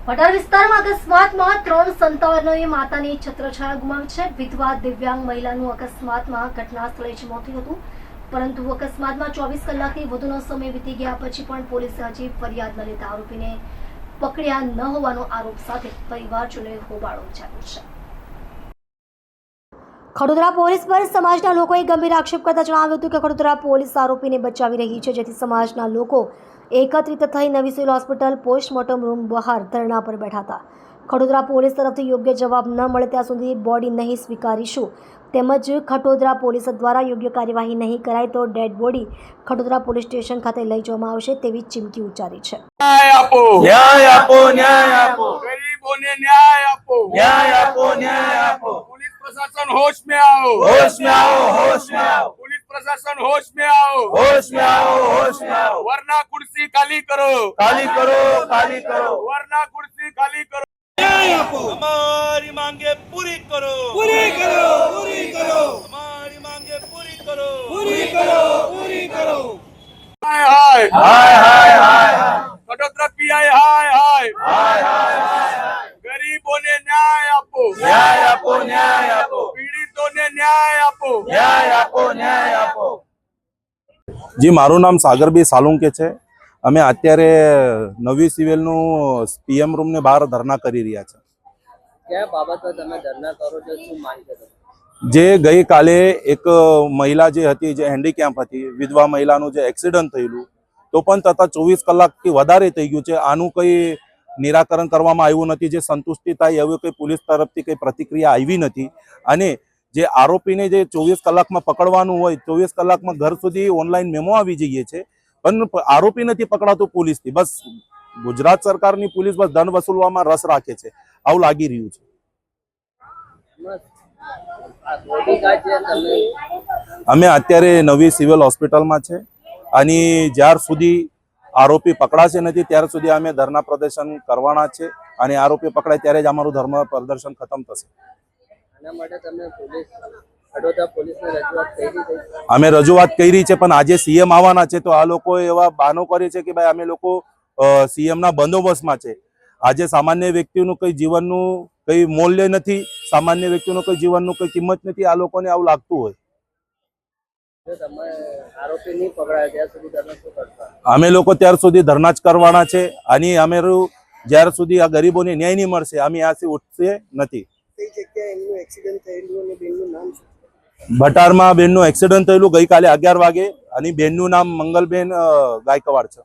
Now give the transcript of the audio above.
ભટાર વિસ્તારમાં અકસ્માતમાં 3 સંતાનોએ માતાની છત્રછાયા ગુમાવી છે। વિધવા દિવ્યાંગ મહિલાનું અકસ્માતમાં ઘટના સ્થળે જ મોત થયું હતું, પરંતુ અકસ્માતમાં 24 કલાકથી વધુનો સમય વીતી ગયા પછી પણ પોલીસે હજી ફરિયાદ ન લેતા આરોપીને પકડ્યા ન હોવાનો આરોપ સાથે પરિવારજનોએ હોબાળો ઉઠાવ્યો છે। ખડોદરા પોલીસ પર સમાજના લોકોએ ગંભીર આક્ષેપ કરતા જણાવ્યું હતું કે ખડોદરા પોલીસ આરોપીને બચાવી રહી છે, જેથી સમાજના લોકો એકત્રિત થઈ નવી સિવિલ હોસ્પિટલ પોસ્ટમોર્ટમ રૂમ બહાર ધરણા પર બેઠા હતા। ખડોદરા પોલીસ તરફથી યોગ્ય જવાબ ન મળે ત્યાં સુધી બોડી નહીં સ્વીકારીશું, તેમજ ખડોદરા પોલીસ દ્વારા યોગ્ય કાર્યવાહી નહીં કરાય તો ડેડ બોડી ખડોદરા પોલીસ સ્ટેશન ખાતે લઈ જવામાં આવશે તેવી ચીમકી ઉચ્ચારી છે। न्याय आपो, न्याय आपो, न्याय आपो, गरीबों ने न्याय आपो, न्याय आपो, न्याय आपो। पुलिस प्रशासन होश में आओ, होश में आओ, होश में आओ, पुलिस प्रशासन होश में आओ, होश में आओ, होश में आओ। वरना कुर्सी खाली करो, खाली करो, खाली करो। वरना कुर्सी खाली करो। न्याय आपो, हमारी मांगे पूरी करो, पूरी करो, पूरी करो, हमारी मांगे पूरी करो, पूरी करो, पूरी करो। हाय हाय हाय हाय हाय हाय कटोतरा पीआई हाय हाय हाय हाय हाय। गरीबों ने न्याय आपो, न्याय आपो, न्याय आपो, पीड़ितों ने न्याय आपो। न्याय आपो, न्याय आपो। જી, મારું નામ સાગરભાઈ સાલુંકે છે। અમે અત્યારે નવી સિવિલનું પીએમ રૂમને બહાર ધરણા કરી રહ્યા છે। क्या बाबत તમે ધરણા કરો છો, શું માંગ છે? જે ગઈકાલે એક મહિલા જે હતી, જે હેન્ડીકેપ હતી, વિધવા મહિલાનું જે એક્સિડન્ટ થયેલું, તો પણ તથા 24 કલાકથી વધારે થઈ ગયું છે, આનું કંઈ નિરાકરણ કરવામાં આવ્યું નથી। જે સંતુષ્ટિ થાય એવું કંઈ પોલીસ તરફથી કંઈ પ્રતિક્રિયા આવી નથી। અને જે આરોપીને જે 24 કલાકમાં પકડવાનું હોય, 24 કલાકમાં ઘર સુધી ઓનલાઈન મેમો આવી જઈએ છે, પણ આરોપી નથી પકડાતો પોલીસથી। બસ ગુજરાત સરકારની પોલીસ બસ ધન વસૂલવામાં રસ રાખે છે, આવું લાગી રહ્યું છે। અમે અત્યારે નવી સિવિલ હોસ્પિટલમાં છે, અને જ્યાર સુધી આરોપી પકડાશે નથી ત્યાર સુધી અમે ધરના પ્રદર્શન કરવાના છે, અને આરોપી પકડાય ત્યારે જ અમારું ધર્મ પ્રદર્શન ખતમ થશે। આના માટે તમે ખડોદરા પોલીસને રજૂઆત કરી છે? અમે રજૂઆત કરી છે, પણ આજે સીએમ આવવાના છે, તો આ લોકો એવા બહાનો કરે છે કે ભાઈ અમે લોકો સીએમના બંદોબસ્તમાં છે। આજે સામાન્ય વ્યક્તિનું કંઈ જીવનનું કંઈ મૂલ્ય નથી, સામાન્ય વ્યક્તિનું કંઈ જીવનનું કંઈ કિંમત નથી, આ લોકોને આવું લાગતું હોય। જો તમે આરોપી નહીં પકડાય ત્યાં સુધી તમે શું કરશો? અમે લોકો ત્યાર સુધી ધરણા જ કરવાના છે, અને અમે જ્યાર સુધી આ ગરીબોને ન્યાય નહીં મળશે અમે આથી ઉઠશે નથી। કઈ જગ્યાએ એમનું એક્સિડન્ટ થયેલું અને બેનનું નામ શું? ભટારમાં બેનનું એક્સિડન્ટ થયેલું ગઈકાલે 11 વાગે, અને બેનનું નામ મંગલબેન ગાયકવાડ છે।